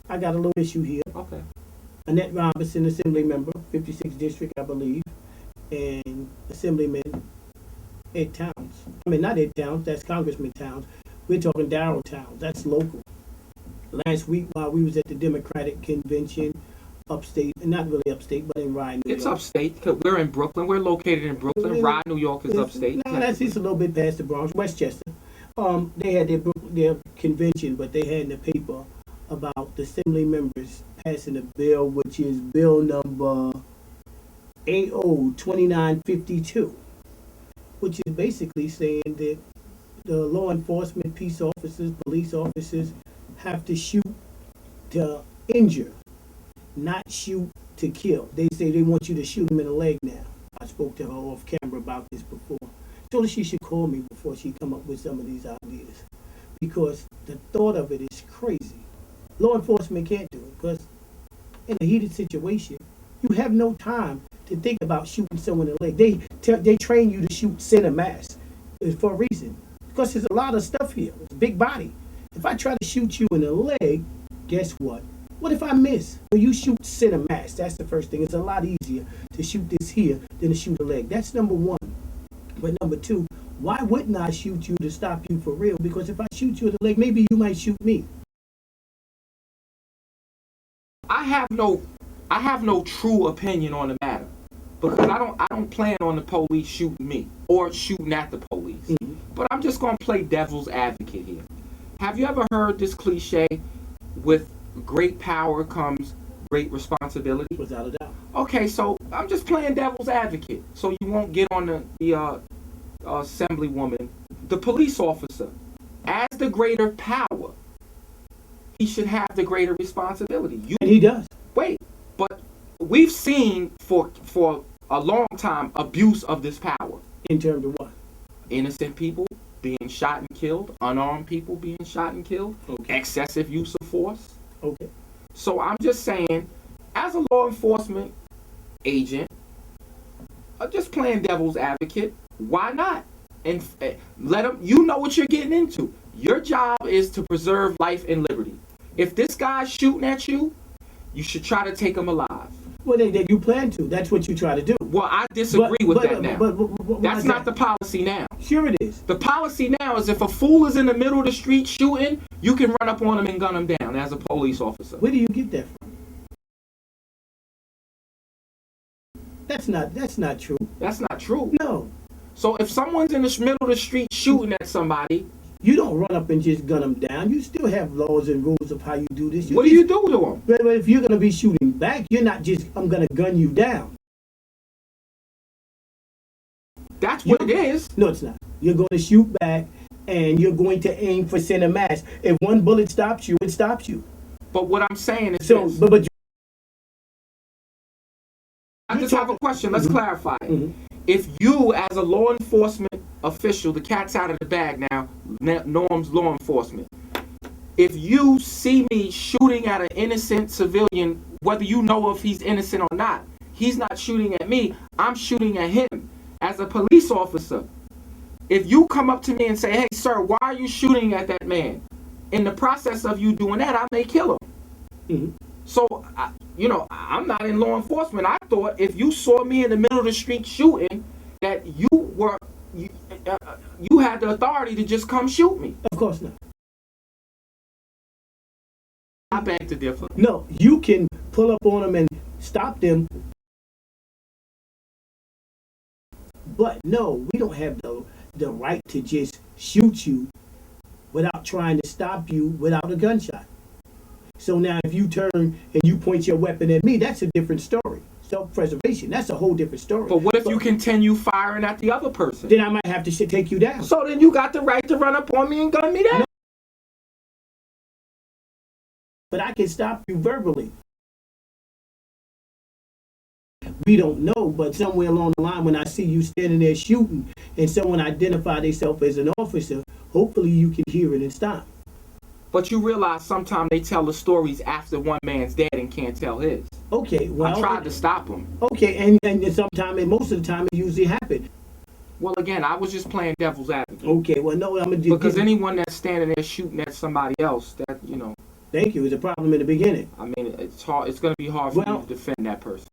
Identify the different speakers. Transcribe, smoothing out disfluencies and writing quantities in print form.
Speaker 1: I got a little issue here.
Speaker 2: Okay.
Speaker 1: Annette Robinson, Assembly member, 56th District, I believe, and Assemblyman Ed Towns. I mean, not Ed Towns, that's Congressman Towns. We're talking Darrell Towns, that's local. Last week while we was at the Democratic Convention, upstate, not really upstate, but in Rye, New York.
Speaker 2: It's upstate. We're in Brooklyn. We're located in Brooklyn. Rye, New York is upstate.
Speaker 1: No, that's just a little bit past the Bronx, Westchester. They had their convention, but they had in the paper about the Assembly members passing a bill, which is bill number AO 2952, which is basically saying that the law enforcement, peace officers, police officers have to shoot to injure, not shoot to kill. They say they want you to shoot them in the leg now. I spoke to her off camera about this before. Told her she should call me before she come up with some of these ideas, because the thought of it is crazy. Law enforcement can't do it because in a heated situation, you have no time to think about shooting someone in the leg. They train you to shoot center mass for a reason, because there's a lot of stuff here. It's a big body. If I try to shoot you in the leg, guess what? What if I miss? When you shoot center mass, that's the first thing. It's a lot easier to shoot this here than to shoot a leg. That's number one. But number two, why wouldn't I shoot you to stop you for real? Because if I shoot you in the leg, maybe you might shoot me.
Speaker 2: I have no true opinion on the matter, because I don't plan on the police shooting me or shooting at the police. Mm-hmm. But I'm just gonna play devil's advocate here. Have you ever heard this cliche, with great power comes great responsibility?
Speaker 1: Without a doubt.
Speaker 2: Okay, so I'm just playing devil's advocate, so you won't get on the Assemblywoman. The police officer, as the greater power, he should have the greater responsibility.
Speaker 1: And he does.
Speaker 2: Wait, but we've seen for a long time abuse of this power.
Speaker 1: In terms of what?
Speaker 2: Innocent people being shot and killed, unarmed people being shot and killed, okay. Excessive use of force.
Speaker 1: Okay.
Speaker 2: So I'm just saying, as a law enforcement agent, I'm just playing devil's advocate. Why not? And let them. You know what you're getting into. Your job is to preserve life and liberty. If this guy's shooting at you, you should try to take him alive.
Speaker 1: Well, then you plan to. That's what you try to do.
Speaker 2: Well, I disagree with that now.
Speaker 1: But
Speaker 2: that's not the policy now.
Speaker 1: Sure it is.
Speaker 2: The policy now is if a fool is in the middle of the street shooting, you can run up on him and gun him down as a police officer.
Speaker 1: Where do you get that from? That's not true.
Speaker 2: That's not true.
Speaker 1: No.
Speaker 2: So if someone's in the middle of the street shooting at somebody,
Speaker 1: you don't run up and just gun them down. You still have laws and rules of how you do this.
Speaker 2: What do you do to them?
Speaker 1: But if you're going to be shooting back, you're not just, I'm going to gun you down.
Speaker 2: That's what it is.
Speaker 1: No, it's not. You're going to shoot back, and you're going to aim for center mass. If one bullet stops you, it stops you.
Speaker 2: But what I'm saying is
Speaker 1: so,
Speaker 2: this.
Speaker 1: But
Speaker 2: I just have a question. Let's clarify. Mm-hmm. If you, as a law enforcement official, the cat's out of the bag now, Norm's law enforcement. If you see me shooting at an innocent civilian, whether you know if he's innocent or not, he's not shooting at me, I'm shooting at him. As a police officer, if you come up to me and say, hey, sir, why are you shooting at that man? In the process of you doing that, I may kill him. Mm-hmm. So, I'm not in law enforcement. I thought if you saw me in the middle of the street shooting, that you had the authority to just come shoot me.
Speaker 1: Of course not.
Speaker 2: I beg to differ.
Speaker 1: No, you can pull up on them and stop them. But no, we don't have the right to just shoot you without trying to stop you without a gunshot. So now if you turn and you point your weapon at me, that's a different story. Self-preservation, that's a whole different story.
Speaker 2: But what if you continue firing at the other person?
Speaker 1: Then I might have to take you down.
Speaker 2: So then you got the right to run up on me and gun me down. No.
Speaker 1: But I can stop you verbally. We don't know, but somewhere along the line when I see you standing there shooting and someone identify themselves as an officer, hopefully you can hear it and stop.
Speaker 2: But you realize sometimes they tell the stories after one man's dead and can't tell his.
Speaker 1: Okay, well,
Speaker 2: I tried to stop him.
Speaker 1: Okay, and sometimes, and most of the time, it usually happens.
Speaker 2: Well, again, I was just playing devil's advocate.
Speaker 1: Okay, well, no, I'm gonna
Speaker 2: because anyone that's standing there shooting at somebody else, that
Speaker 1: Thank you. It was a problem in the beginning.
Speaker 2: I mean, it's hard. It's going to be hard for you
Speaker 1: Well,
Speaker 2: to defend that person.